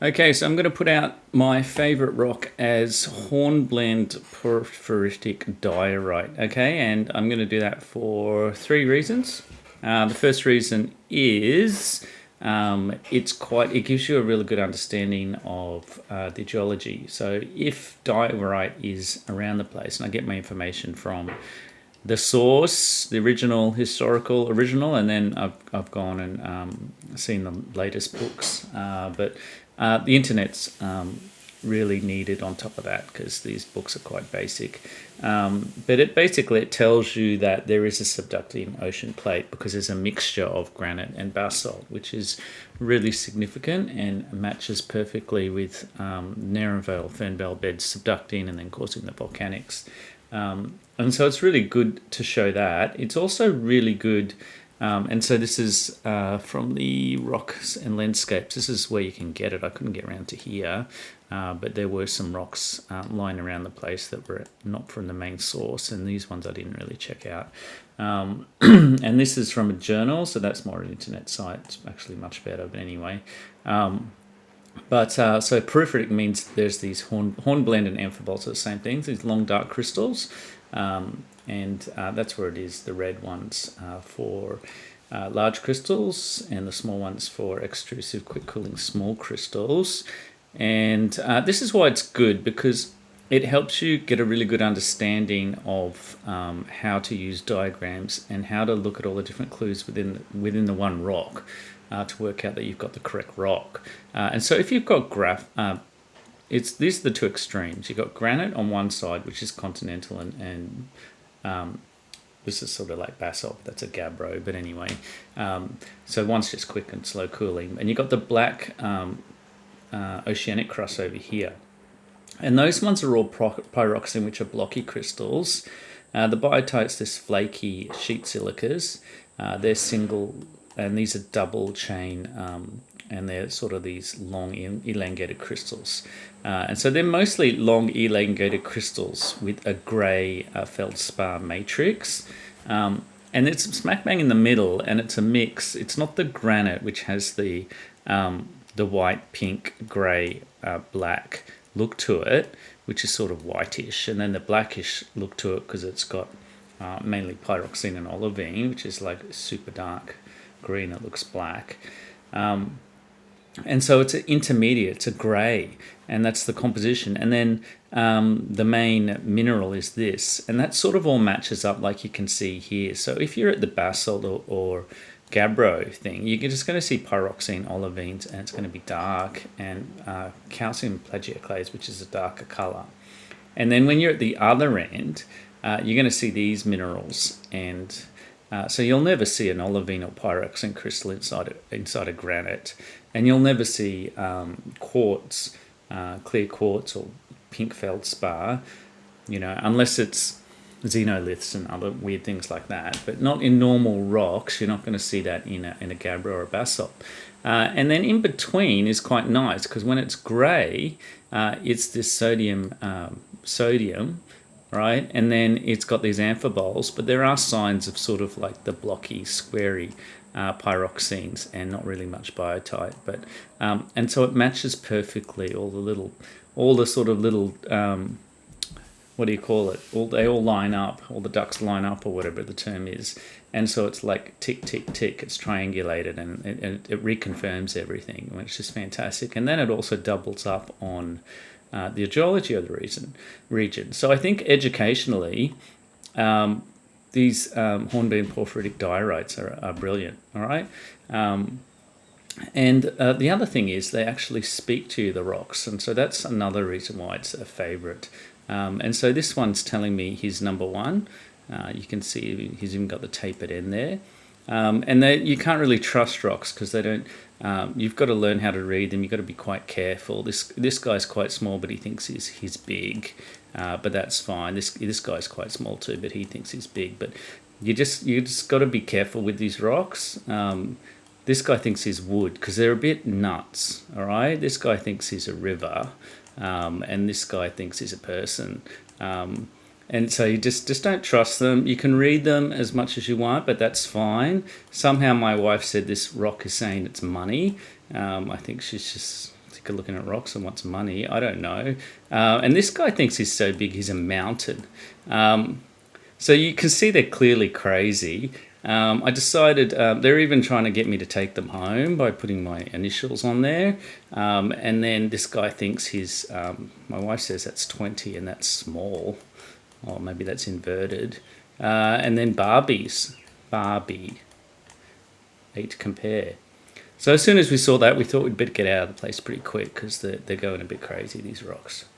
Okay, so I'm going to put out my favorite rock as Hornblende Porphyritic Diorite. Okay, and I'm going to do that for three reasons. The first reason is it gives you a really good understanding of the geology. So if diorite is around the place, and I get my information from the source, the original historical original, and then I've gone and seen the latest books. But the internet's really needed on top of that because these books are quite basic. But it tells you that there is a subducting ocean plate because there's a mixture of granite and basalt, which is really significant and matches perfectly with Narrenvale fernbell beds subducting and then causing the volcanics. And so it's really good to show that. It's also really good, and so this is from the Rocks and Landscapes. This is where you can get it. I couldn't get around to here, but there were some rocks lying around the place that were not from the main source, and these ones I didn't really check out. And this is from a journal, so that's more an internet site. It's actually much better, but anyway. So porphyritic means there's these hornblende and amphiboles are the same things, these long dark crystals. And that's where it is, the red ones for large crystals and the small ones for extrusive, quick cooling small crystals. And this is why it's good, because it helps you get a really good understanding of how to use diagrams and how to look at all the different clues within the one rock to work out that you've got the correct rock. And so if you've got these are the two extremes. You've got granite on one side, which is continental, and this is sort of like basalt. That's a gabbro, but anyway. So one's just quick and slow cooling. And you've got the black oceanic crust over here. And those ones are all pyroxene, which are blocky crystals. The biotites, this flaky sheet silicas, they're single, and these are double chain, and they're sort of these long elongated crystals. And so they're mostly long elongated crystals with a grey feldspar matrix. And it's smack bang in the middle, and it's a mix. It's not the granite, which has the white, pink, grey, black look to it, which is sort of whitish, and then the blackish look to it because it's got mainly pyroxene and olivine, which is like super dark green. It looks black. And so it's an intermediate, it's a grey, and that's the composition. And then the main mineral is this, and that sort of all matches up like you can see here. So if you're at the basalt or gabbro thing, you're just going to see pyroxene olivines, and it's going to be dark, and calcium plagioclase, which is a darker colour. And then when you're at the other end, you're going to see these minerals, and so you'll never see an olivine or pyroxene crystal inside a granite, and you'll never see quartz, clear quartz or pink feldspar, unless it's xenoliths and other weird things like that, but not in normal rocks. You're not going to see that in a gabbro or a basalt. And then in between is quite nice, because when it's grey, it's this sodium, right? And then it's got these amphiboles, but there are signs of sort of like the blocky, squarey pyroxenes and not really much biotite. But and so it matches perfectly all the sort of little what do you call it? They all line up, all the ducks line up, or whatever the term is. And so it's like tick, tick, tick. It's triangulated, and it reconfirms everything, which is fantastic. And then it also doubles up on the geology of the region. So I think educationally, these hornblende porphyritic diorites are brilliant. All right. And the other thing is they actually speak to the rocks, and so that's another reason why it's a favourite. And so this one's telling me he's number one. You can see he's even got the tapered end there. And you can't really trust rocks because they don't. You've got to learn how to read them. You've got to be quite careful. This guy's quite small, but he thinks he's big. But that's fine. This guy's quite small too, but he thinks he's big. But you just got to be careful with these rocks. This guy thinks he's wood because they're a bit nuts. All right. This guy thinks he's a river. And this guy thinks he's a person. And so you just don't trust them. You can read them as much as you want, but that's fine. Somehow my wife said this rock is saying it's money. I think she's just sick of looking at rocks and wants money. I don't know. And this guy thinks he's so big he's a mountain. So you can see they're clearly crazy. I decided they're even trying to get me to take them home by putting my initials on there. And then this guy thinks he's, my wife says that's 20 and that's small. Or maybe that's inverted. And then Barbies. Barbie. 8 to compare. So as soon as we saw that, we thought we'd better get out of the place pretty quick because they're going a bit crazy, these rocks.